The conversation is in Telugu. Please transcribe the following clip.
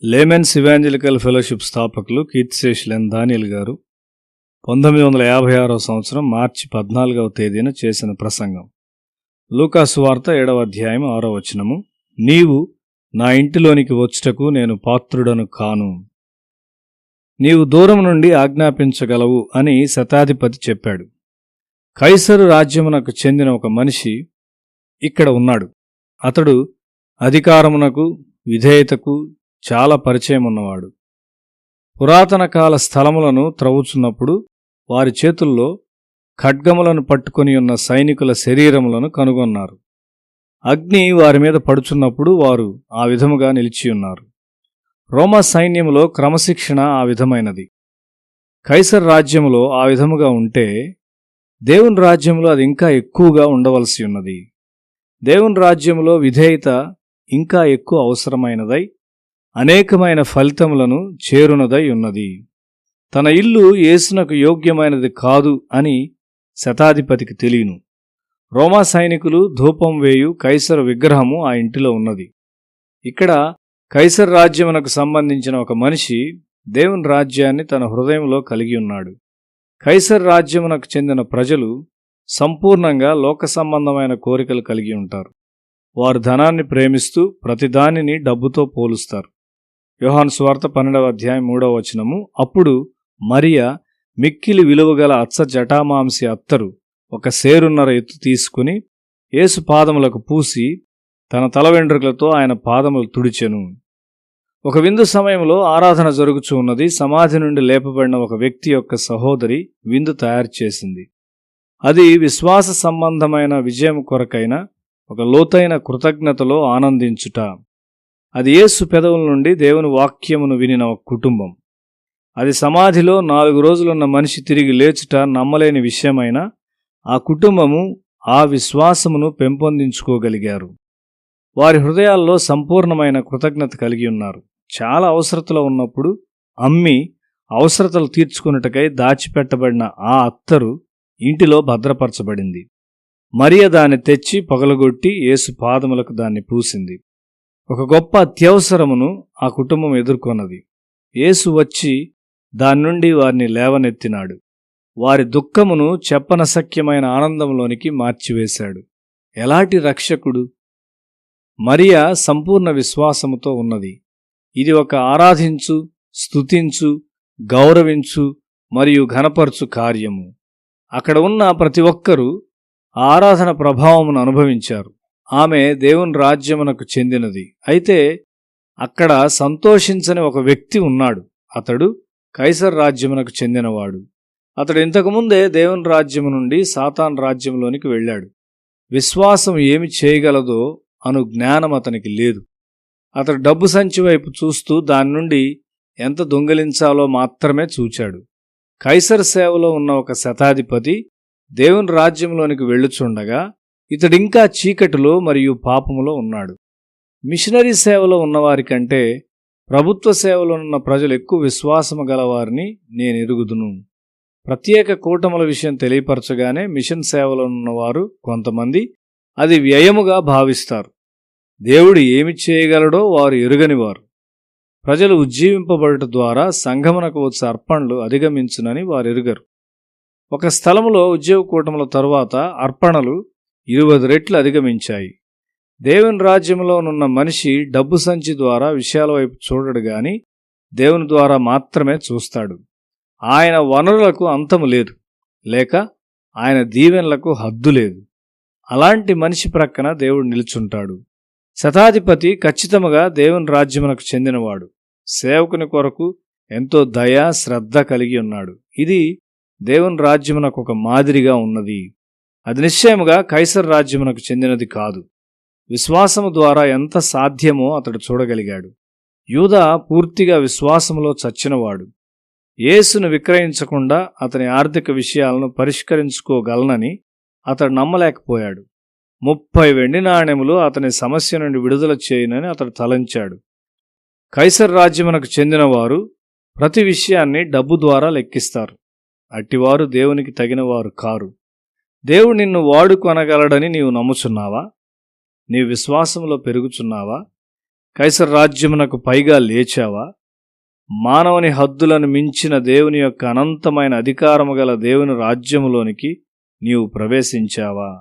లేమెన్స్ ఇవాంజలికల్ ఫెలోషిప్ స్థాపకులు కీర్తిశేషులు ఎన్ దానియేల్ గారు 1956 సంవత్సరం మార్చి 14వ తేదీన చేసిన ప్రసంగం. లూకా సువార్త 7వ అధ్యాయం 6వ వచనము. నీవు నా ఇంటిలోనికి వచ్చుటకు నేను పాత్రుడను కాను, నీవు దూరం నుండి ఆజ్ఞాపించగలవు అని శతాధిపతి చెప్పాడు. కైసరు రాజ్యమునకు చెందిన ఒక మనిషి ఇక్కడ ఉన్నాడు. అతడు అధికారమునకు విధేయతకు చాలా పరిచయం ఉన్నవాడు. పురాతన కాల స్థలములను త్రవ్వుచున్నప్పుడు వారి చేతుల్లో ఖడ్గములను పట్టుకొని ఉన్న సైనికుల శరీరములను కనుగొన్నారు. అగ్ని వారి మీద పడుచున్నప్పుడు వారు ఆ విధముగా నిలిచియున్నారు. రోమా సైన్యములో క్రమశిక్షణ ఆ విధమైనది. కైసర్ రాజ్యములో ఆ విధముగా ఉంటే దేవుని రాజ్యములో అది ఇంకా ఎక్కువగా ఉండవలసి ఉన్నది. దేవుని రాజ్యములో విధేయత ఇంకా ఎక్కువ అవసరమైనదై అనేకమైన ఫలితములను చేరునదై ఉన్నది. తన ఇల్లు యేసునకు యోగ్యమైనది కాదు అని శతాధిపతికి తెలియను. రోమా సైనికులు ధూపం వేయు కైసరు విగ్రహము ఆ ఇంటిలో ఉన్నది. ఇక్కడ కైసర్ రాజ్యమునకు సంబంధించిన ఒక మనిషి దేవుని రాజ్యాన్ని తన హృదయంలో కలిగి ఉన్నాడు. కైసర్ రాజ్యమునకు చెందిన ప్రజలు సంపూర్ణంగా లోక సంబంధమైన కోరికలు కలిగి ఉంటారు. వారు ధనాన్ని ప్రేమిస్తూ ప్రతిదానిని డబ్బుతో పోలుస్తారు. యోహాను సువార్త 12వ అధ్యాయం 3వ వచనము. అప్పుడు మరియ మిక్కిలి విలువగల అచ్చ జటామాంసి అత్తరు ఒక సేరున్నర ఎత్తు తీసుకుని యేసు పాదములకు పూసి తన తల వెంట్రుకలతో ఆయన పాదములు తుడిచెను. ఒక విందు సమయంలో ఆరాధన జరుగుచూ ఉన్నది. సమాధి నుండి లేపబడిన ఒక వ్యక్తి యొక్క సహోదరి విందు తయారు చేసింది. అది విశ్వాస సంబంధమైన విజయం కొరకైన ఒక లోతైన కృతజ్ఞతలో ఆనందించుట. అది యేసు పెదవుల నుండి దేవుని వాక్యమును వినిన ఒక కుటుంబం. అది సమాధిలో 4 రోజులున్న మనిషి తిరిగి లేచుట నమ్మలేని విషయమైన ఆ కుటుంబము ఆ విశ్వాసమును పెంపొందించుకోగలిగారు. వారి హృదయాల్లో సంపూర్ణమైన కృతజ్ఞత కలిగి ఉన్నారు. చాలా అవసరతలో ఉన్నప్పుడు అమ్మి అవసరతలు తీర్చుకున్నటకై దాచిపెట్టబడిన ఆ అత్తరు ఇంటిలో భద్రపరచబడింది. మరియ దాన్ని తెచ్చి పగలగొట్టి యేసు పాదములకు దాన్ని పూసింది. ఒక గొప్ప అత్యవసరమును ఆ కుటుంబం ఎదుర్కొన్నది. యేసు వచ్చి దాని నుండి వారిని లేవనెత్తినాడు. వారి దుఃఖమును చెప్పనశక్యమైన ఆనందంలోనికి మార్చివేశాడు. ఎలాంటి రక్షకుడు! మరియ సంపూర్ణ విశ్వాసముతో ఉన్నది. ఇది ఒక ఆరాధించు, స్తుతించు, గౌరవించు మరియు ఘనపరచు కార్యము. అక్కడ ఉన్న ప్రతి ఒక్కరూ ఆరాధన ప్రభావమును అనుభవించారు. ఆమె దేవుని రాజ్యమునకు చెందినది. అయితే అక్కడ సంతోషించని ఒక వ్యక్తి ఉన్నాడు. అతడు కైసర్ రాజ్యమునకు చెందినవాడు. అతడు ఇంతకుముందే దేవుని రాజ్యము నుండి సాతాన్ రాజ్యంలోనికి వెళ్ళాడు. విశ్వాసం ఏమి చేయగలదో అను జ్ఞానం అతనికి లేదు. అతడు డబ్బు సంచి వైపు చూస్తూ దాని నుండి ఎంత దొంగిలించాలో మాత్రమే చూచాడు. కైసర్ సేవలో ఉన్న ఒక శతాధిపతి దేవుని రాజ్యంలోనికి వెళ్ళుచుండగా ఇతడింకా చీకటిలో మరియు పాపములో ఉన్నాడు. మిషనరీ సేవలో ఉన్నవారి కంటే ప్రభుత్వ సేవలో ఉన్న ప్రజలు ఎక్కువ విశ్వాసము గలవారిని నేను ఎరుగుదును. ప్రత్యేక కూటముల విషయం తెలియపరచగానే మిషన్ సేవలో ఉన్నవారు కొంతమంది అది వ్యయముగా భావిస్తారు. దేవుడు ఏమి చేయగలడో వారు ఎరుగనివారు. ప్రజలు ఉజ్జీవింపబడుట ద్వారా సంఘమునకు వచ్చే అర్పణలు అధిగమించునని వారు ఎరుగరు. ఒక స్థలములో ఉద్యోగ కూటముల తరువాత అర్పణలు 20 రెట్లు అధిగమించాయి. దేవుని రాజ్యంలోనున్న మనిషి డబ్బు సంచి ద్వారా విషయాల వైపు చూడడు గాని దేవుని ద్వారా మాత్రమే చూస్తాడు. ఆయన వనరులకు అంతము లేదు, లేక ఆయన దీవెనలకు హద్దు లేదు. అలాంటి మనిషి ప్రక్కన దేవుడు నిలుచుంటాడు. శతాధిపతి ఖచ్చితముగా దేవుని రాజ్యమునకు చెందినవాడు. సేవకుని కొరకు ఎంతో దయ, శ్రద్ధ కలిగి ఉన్నాడు. ఇది దేవుని రాజ్యమునకు ఒక మాదిరిగా ఉన్నది. అది నిశ్చయముగా కైసర్ రాజ్యమునకు చెందినది కాదు. విశ్వాసము ద్వారా ఎంత సాధ్యమో అతడు చూడగలిగాడు. యూదా పూర్తిగా విశ్వాసములో చచ్చినవాడు. యేసును విక్రయించకుండా అతని ఆర్థిక విషయాలను పరిష్కరించుకోగలనని అతడు నమ్మలేకపోయాడు. 30 వెండి నాణెములు అతని సమస్య నుండి విడుదల చేయనని అతడు తలంచాడు. కైసర్ రాజ్యమునకు చెందినవారు ప్రతి విషయాన్ని డబ్బు ద్వారా లెక్కిస్తారు. అట్టివారు దేవునికి తగినవారు కారు. దేవుడు నిన్ను వాడుకొనగలడని నీవు నమ్ముచున్నావా? నీ విశ్వాసంలో పెరుగుచున్నావా? కైసర్ రాజ్యమునకు పైగా లేచావా? మానవుని హద్దులను మించిన దేవుని యొక్క అనంతమైన అధికారము గల దేవుని రాజ్యములోనికి నీవు ప్రవేశించావా?